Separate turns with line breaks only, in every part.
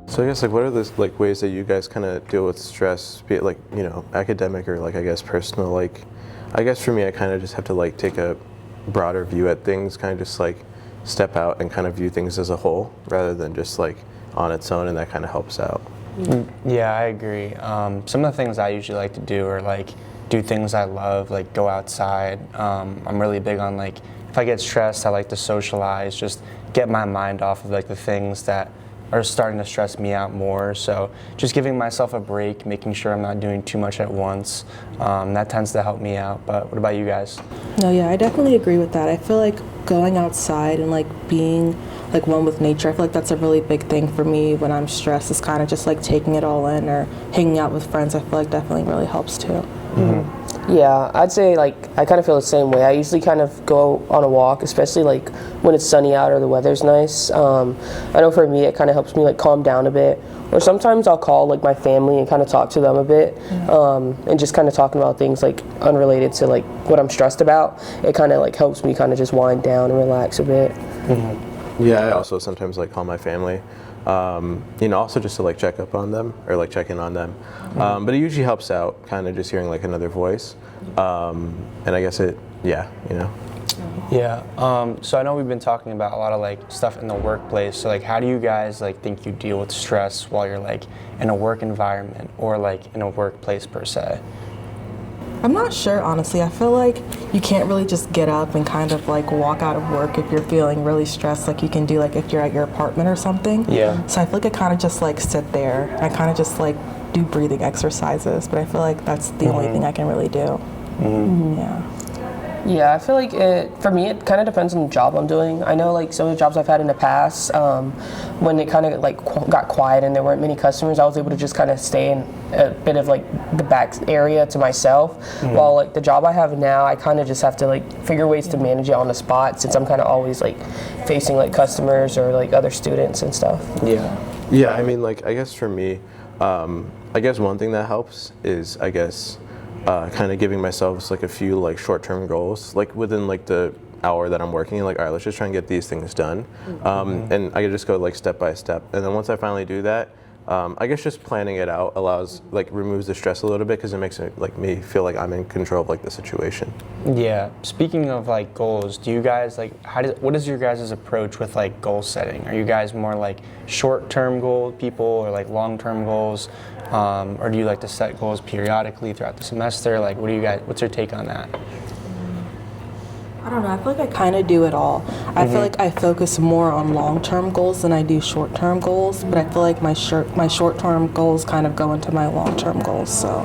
So I guess like what are the like ways that you guys kind of deal with stress, be it like, you know, academic or like I guess personal? Like I guess for me I kind of just have to like take a broader view at things, kind of just like step out and kind of view things as a whole rather than just like on its own, and that kind of helps out.
Yeah, I agree. Some of the things I usually like to do are like do things I love, like go outside. I'm really big on like if I get stressed, I like to socialize, just get my mind off of like the things that are starting to stress me out more. So just giving myself a break, making sure I'm not doing too much at once, that tends to help me out. But what about you guys?
No, yeah, I definitely agree with that. I feel like going outside and like being like one with nature, I feel like that's a really big thing for me when I'm stressed. It's kind of just like taking it all in, or hanging out with friends. I feel like definitely really helps too.
Mm-hmm. Yeah, I'd say like I kind of feel the same way. I usually kind of go on a walk, especially like when it's sunny out or the weather's nice. I know for me it kind of helps me like calm down a bit. Or sometimes I'll call like my family and kind of talk to them a bit, and just kind of talking about things like unrelated to like what I'm stressed about. It kind of like helps me kind of just wind down and relax a bit.
Mm-hmm. Yeah, I also sometimes like call my family. You know, also just to like check up on them or like check in on them. But it usually helps out kind of just hearing like another voice. And I guess it, yeah, you know.
Yeah, so I know we've been talking about a lot of like stuff in the workplace. So like how do you guys like think you deal with stress while you're like in a work environment or like in a workplace per se?
I'm not sure, honestly. I feel like you can't really just get up and kind of like walk out of work if you're feeling really stressed, like you can do like if you're at your apartment or something.
Yeah.
So I feel like I kind of just like sit there. I kind of just like do breathing exercises, but I feel like that's the only thing I can really do. Yeah.
Yeah, I feel like for me, it kind of depends on the job I'm doing. I know like some of the jobs I've had in the past, when it kind of like got quiet and there weren't many customers, I was able to just kind of stay in a bit of like the back area to myself. While like the job I have now, I kind of just have to like figure ways to manage it on the spot, since I'm kind of always like facing like customers or like other students and stuff.
Yeah, I mean like I guess for me, I guess one thing that helps is I guess kind of giving myself like a few like short-term goals, like within like the hour that I'm working, like, all right, let's just try and get these things done. And I can just go like step by step. And then once I finally do that, I guess just planning it out removes the stress a little bit, because it makes it like me feel like I'm in control of like the situation.
Yeah. Speaking of like goals, do you guys like what is your guys' approach with like goal setting? Are you guys more like short-term goal people or like long-term goals? Or do you like to set goals periodically throughout the semester? Like what's your take on that?
I don't know, I feel like I kind of do it all. I feel like I focus more on long-term goals than I do short-term goals, but I feel like my short-term goals kind of go into my long-term goals, so.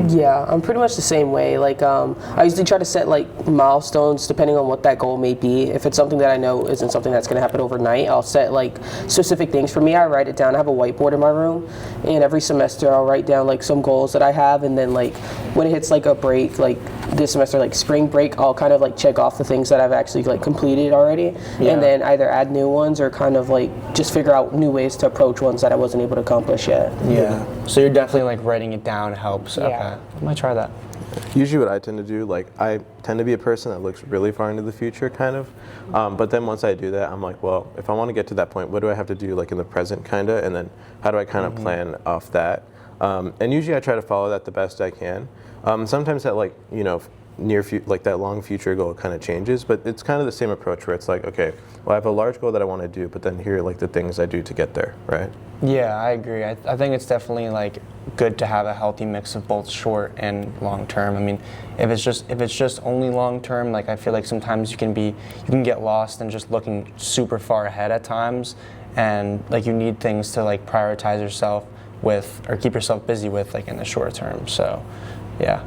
Yeah, I'm pretty much the same way. Like, I usually try to set like milestones depending on what that goal may be. If it's something that I know isn't something that's going to happen overnight, I'll set like specific things. For me, I write it down. I have a whiteboard in my room, and every semester I'll write down like some goals that I have, and then like when it hits like a break, like this semester, like spring break, I'll kind of like check off the things that I've actually like completed already, and then either add new ones or kind of like just figure out new ways to approach ones that I wasn't able to accomplish yet.
Yeah. So you're definitely like writing it down helps. Okay. I might try that.
Usually what I tend to do, like I tend to be a person that looks really far into the future kind of, but then once I do that, I'm like, well, if I want to get to that point, what do I have to do like in the present kind of, and then how do I kind of plan off that? And usually I try to follow that the best I can. Sometimes that like, you know, like that long future goal kind of changes, but it's kind of the same approach where it's like, okay, well I have a large goal that I want to do, but then here are like the things I do to get there, right?
Yeah, I agree. I think it's definitely like good to have a healthy mix of both short and long term. I mean, if it's just only long term, like I feel like sometimes you can get lost in just looking super far ahead at times, and like you need things to like prioritize yourself with or keep yourself busy with like in the short term. So, yeah.